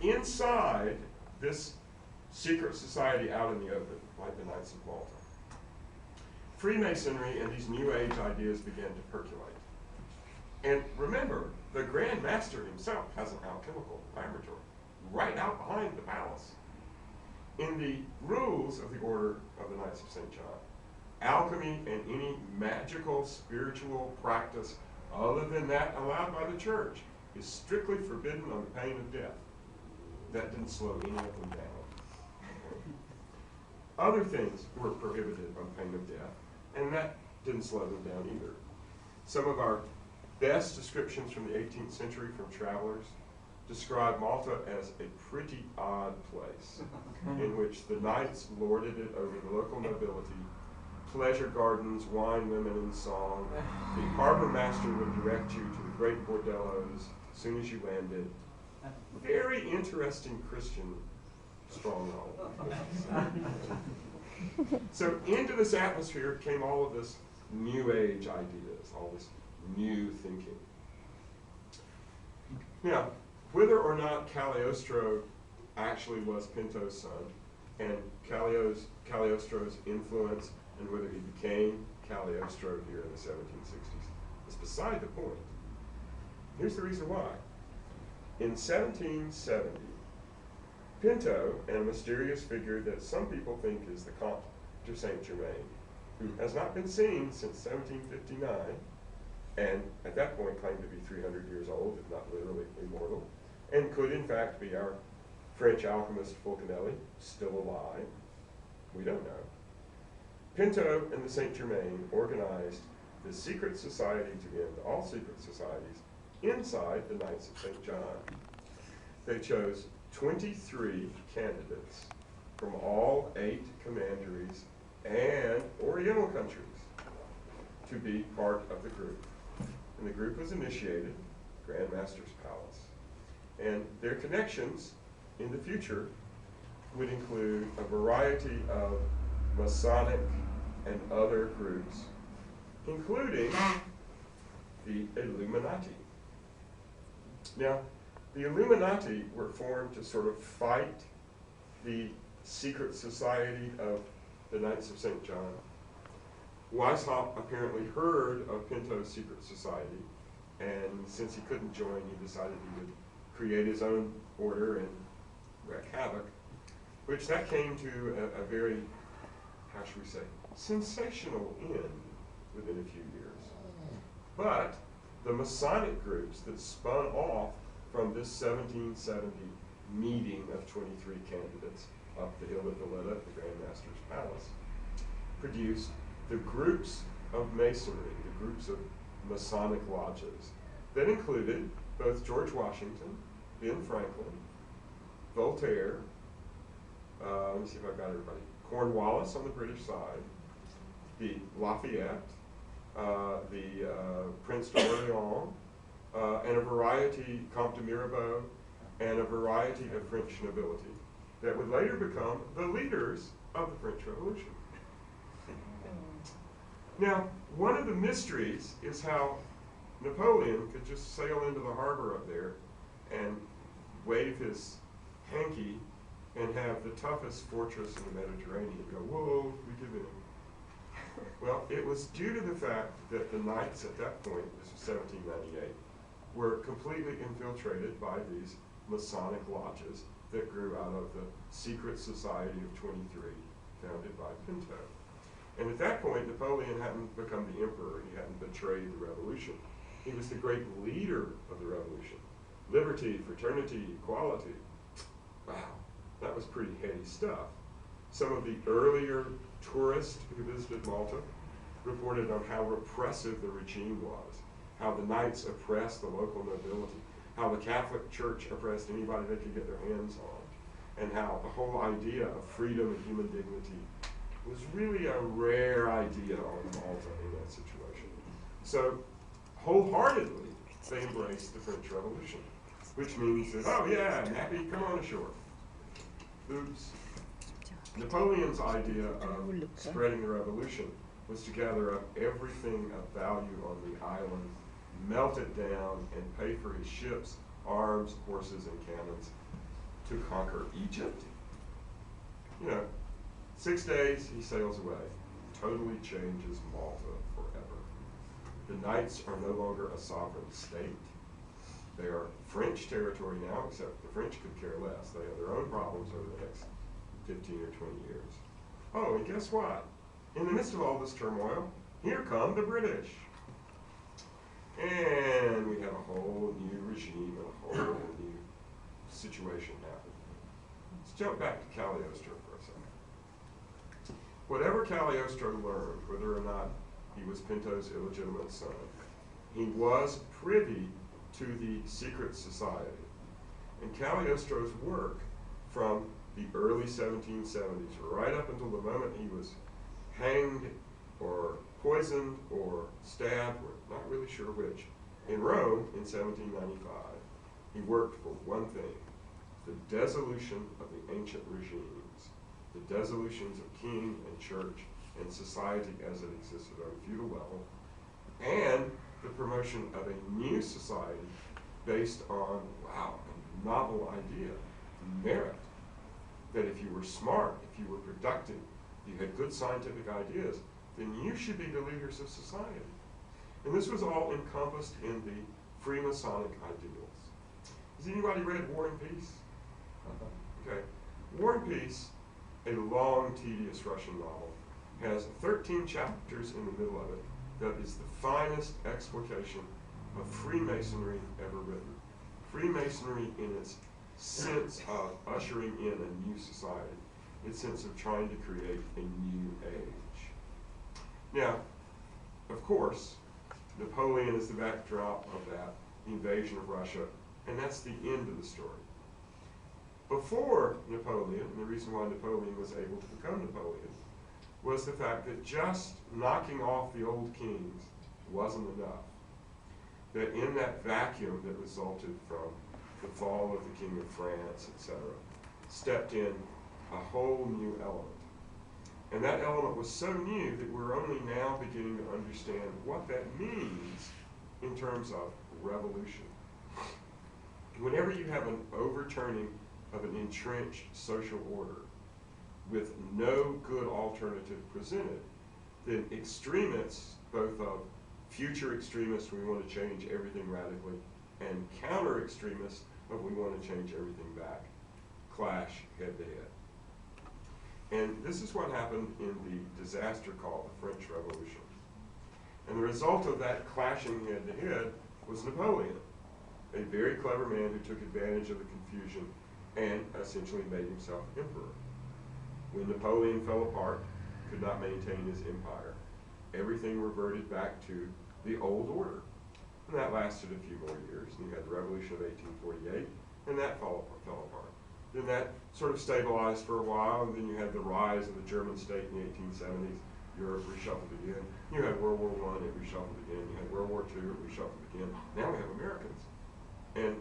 S2: inside this secret society out in the open, like the Knights of Malta, Freemasonry and these New Age ideas began to percolate. And remember, the Grand Master himself has an alchemical laboratory right out behind the palace. In the rules of the Order of the Knights of St. John, alchemy and any magical spiritual practice other than that allowed by the church is strictly forbidden on the pain of death. That didn't slow any of them down. Other things were prohibited on pain of death, and that didn't slow them down either. Some of our best descriptions from the 18th century from travelers describe Malta as a pretty odd place in which the knights lorded it over the local nobility, pleasure gardens, wine, women, and song. The harbor master would direct you to the great bordellos as soon as you landed. Very interesting Christian stronghold. So into this atmosphere came all of this New Age ideas, all this new thinking. Now, whether or not Cagliostro actually was Pinto's son, and Cagliostro's influence, and whether he became Cagliostro here in the 1760s, is beside the point. Here's the reason why. In 1770, Pinto and a mysterious figure that some people think is the Comte de Saint-Germain, who has not been seen since 1759, and at that point claimed to be 300 years old, if not literally immortal, and could in fact be our French alchemist Fulcanelli, still alive. We don't know. Pinto and the Saint-Germain organized the secret society to end all secret societies inside the Knights of St. John. They chose 23 candidates from all 8 commanderies and Oriental countries to be part of the group. And the group was initiated, Grand Master's Palace. And their connections in the future would include a variety of Masonic and other groups, including the Illuminati. Now, the Illuminati were formed to sort of fight the secret society of the Knights of St. John. Weishaupt apparently heard of Pinto's secret society, and since he couldn't join, he decided he would create his own order and wreak havoc, which that came to a very, how should we say, sensational end within a few years. But the Masonic groups that spun off from this 1770 meeting of 23 candidates up the hill at Valletta at the Grand Master's Palace produced the groups of Masonry, the groups of Masonic lodges that included both George Washington, Ben Franklin, Voltaire, let me see if I've got everybody, Cornwallis on the British side, the Lafayette, the Prince d'Orléans, and a variety, Comte de Mirabeau, and a variety of French nobility that would later become the leaders of the French Revolution. Now, one of the mysteries is how Napoleon could just sail into the harbor up there and wave his hanky and have the toughest fortress in the Mediterranean go, whoa, we give in. Well, it was due to the fact that the knights at that point, this was 1798, were completely infiltrated by these Masonic lodges that grew out of the secret society of 23 founded by Pinto. And at that point, Napoleon hadn't become the emperor. He hadn't betrayed the revolution. He was the great leader of the revolution. Liberty, fraternity, equality. Wow, that was pretty heady stuff. Some of the earlier tourists who visited Malta reported on how repressive the regime was, how the knights oppressed the local nobility, how the Catholic Church oppressed anybody they could get their hands on, and how the whole idea of freedom and human dignity was really a rare idea on Malta in that situation. So, wholeheartedly, they embraced the French Revolution, which means that, oh yeah, nappy, come on ashore. Oops. Napoleon's idea of spreading the revolution was to gather up everything of value on the island, melt it down, and pay for his ships, arms, horses, and cannons to conquer Egypt. You know, 6 days, he sails away, totally changes Malta forever. The Knights are no longer a sovereign state. They are French territory now, except the French could care less. They have their own problems over the next 15 or 20 years. Oh, and guess what? In the midst of all this turmoil, here come the British. And we have a whole new regime and a whole new situation happening. Let's jump back to Cagliostro for a second. Whatever Cagliostro learned, whether or not he was Pinto's illegitimate son, he was privy to the secret society. And Cagliostro's work from the early 1770s, right up until the moment he was hanged or poisoned or stabbed, we're not really sure which, in Rome in 1795, he worked for one thing: the dissolution of the ancient regimes, the dissolutions of king and church and society as it existed on a feudal level, and the promotion of a new society based on, wow, a novel idea, merit. That if you were smart, if you were productive, you had good scientific ideas, then you should be the leaders of society. And this was all encompassed in the Freemasonic ideals. Has anybody read War and Peace? Okay. War and Peace, a long, tedious Russian novel, has 13 chapters in the middle of it that is the finest explication of Freemasonry ever written. Freemasonry in its sense of ushering in a new society, its sense of trying to create a new age. Now, of course, Napoleon is the backdrop of that invasion of Russia, and that's the end of the story. Before Napoleon, and the reason why Napoleon was able to become Napoleon, was the fact that just knocking off the old kings wasn't enough. That in that vacuum that resulted from the fall of the King of France, etc., stepped in a whole new element. And that element was so new that we're only now beginning to understand what that means in terms of revolution. Whenever you have an overturning of an entrenched social order with no good alternative presented, then extremists, both of future extremists, we want to change everything radically, and counter extremists of we want to change everything back, clash head to head. And this is what happened in the disaster called the French Revolution. And the result of that clashing head to head was Napoleon, a very clever man who took advantage of the confusion and essentially made himself emperor. When Napoleon fell apart, could not maintain his empire, everything reverted back to the old order. And that lasted a few more years. And you had the Revolution of 1848, and that fell apart. Then that sort of stabilized for a while, and then you had the rise of the German state in the 1870s. Europe reshuffled again. You had World War I, it reshuffled again. You had World War II, it reshuffled again. Now we have Americans. And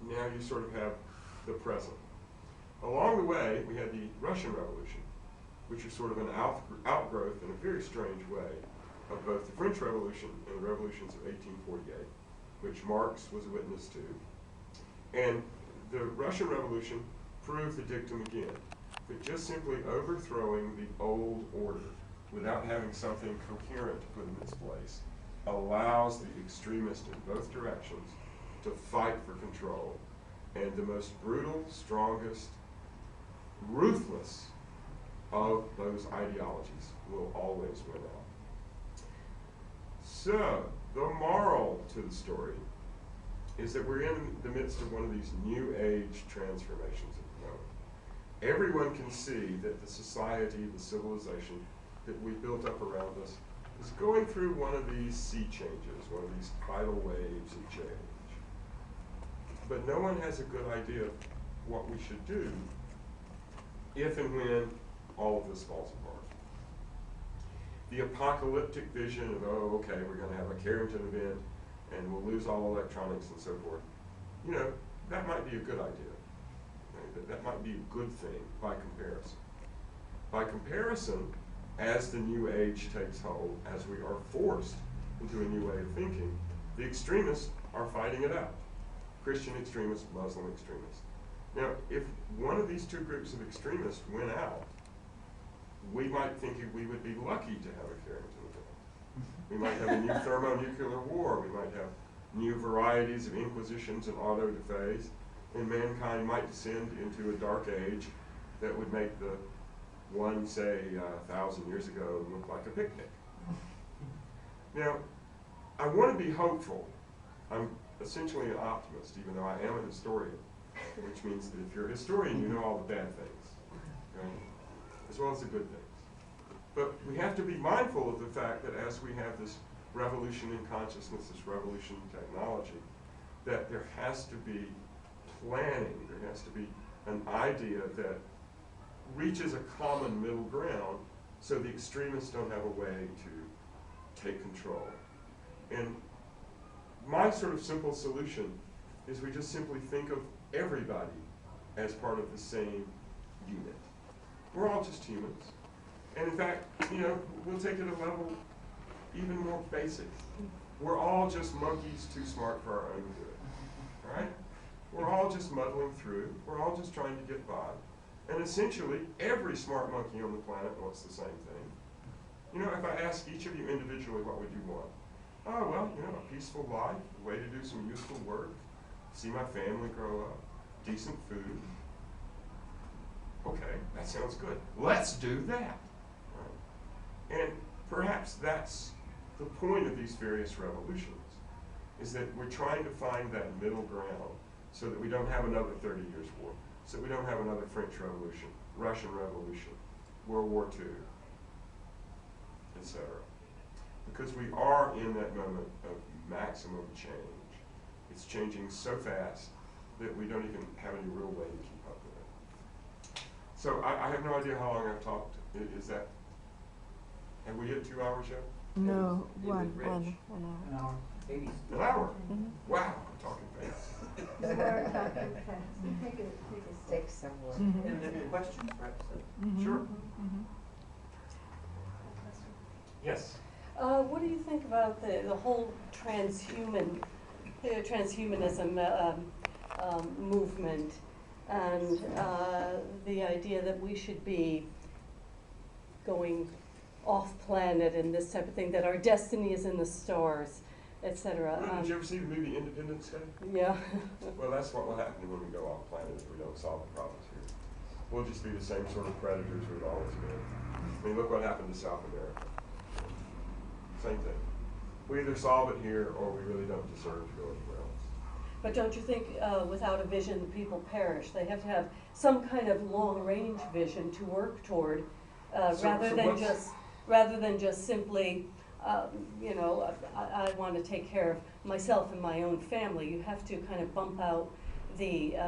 S2: now you sort of have the present. Along the way, we had the Russian Revolution, which was sort of an outgrowth in a very strange way of both the French Revolution and the revolutions of 1848, which Marx was a witness to. And the Russian Revolution proved the dictum again, that just simply overthrowing the old order without having something coherent put in its place allows the extremists in both directions to fight for control and the most brutal, strongest, ruthless of those ideologies will always win out. So, the moral to the story is that we're in the midst of one of these new age transformations at the moment. Everyone can see that the society, the civilization that we built up around us is going through one of these sea changes, one of these tidal waves of change. But no one has a good idea of what we should do if and when all of this falls apart. The apocalyptic vision of, oh, okay, we're going to have a Carrington event and we'll lose all electronics and so forth, you know, that might be a good idea. Okay? That might be a good thing by comparison. By comparison, as the new age takes hold, as we are forced into a new way of thinking, the extremists are fighting it out. Christian extremists, Muslim extremists. Now, if one of these two groups of extremists went out, we might think we would be lucky to have a Carrington event. We might have a new thermonuclear war. We might have new varieties of inquisitions and auto-da-fés, and mankind might descend into a dark age that would make the one, say, 1,000 years ago look like a picnic. Now, I want to be hopeful. I'm essentially an optimist, even though I am a historian, which means that if you're a historian, you know all the bad things, okay? As well as the good things. But we have to be mindful of the fact that as we have this revolution in consciousness, this revolution in technology, that there has to be planning, there has to be an idea that reaches a common middle ground so the extremists don't have a way to take control. And my sort of simple solution is we just simply think of everybody as part of the same unit. We're all just humans. And in fact, you know, we'll take it a level even more basic. We're all just monkeys too smart for our own good, right? We're all just muddling through. We're all just trying to get by. And essentially, every smart monkey on the planet wants the same thing. You know, if I ask each of you individually, what would you want? Oh, well, you know, a peaceful life, a way to do some useful work, see my family grow up, decent food. Okay, that sounds good. Let's do that. Right? And perhaps that's the point of these various revolutions, is that we're trying to find that middle ground so that we don't have another 30 years war, so we don't have another French Revolution, Russian Revolution, World War II, etc. Because we are in that moment of maximum change. It's changing so fast that we don't even have any real way to keep up with it. So I have no idea how long I've talked. Is that, have we hit 2 hours yet?
S4: No, one hour.
S5: An hour. 80.
S2: An hour? Wow, I'm talking fast.
S6: Take somewhere.
S1: And questions, perhaps?
S2: Sure. Yes.
S7: What do you think about the whole transhumanism movement and the idea that we should be going off planet and this type of thing, that our destiny is in the stars, etc.
S2: Did you ever see the movie Independence Day?
S7: Yeah.
S2: Well, that's what will happen when we go off planet if we don't solve the problems here. We'll just be the same sort of predators we've always been. I mean, look what happened to South America. Same thing. We either solve it here or we really don't deserve to go anywhere else.
S7: But don't you think without a vision, the people perish? They have to have some kind of long-range vision to work toward, rather than just simply, you know, I want to take care of myself and my own family. You have to kind of bump out the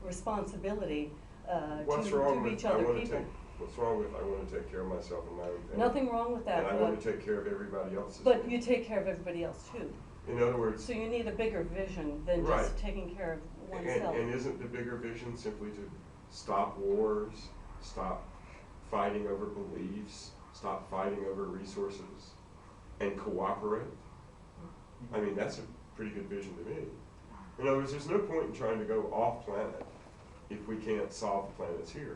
S7: responsibility to reach other people.
S2: What's wrong with I want to take care of myself and my own family?
S7: Nothing wrong with that.
S2: And I want to take care of everybody else's.
S7: But you take care of everybody else too.
S2: In other words.
S7: So you need a bigger vision than just taking care of oneself.
S2: And isn't the bigger vision simply to stop wars, stop fighting over beliefs, stop fighting over resources, and cooperate? I mean, that's a pretty good vision to me. In other words, there's no point in trying to go off planet if we can't solve the planets here.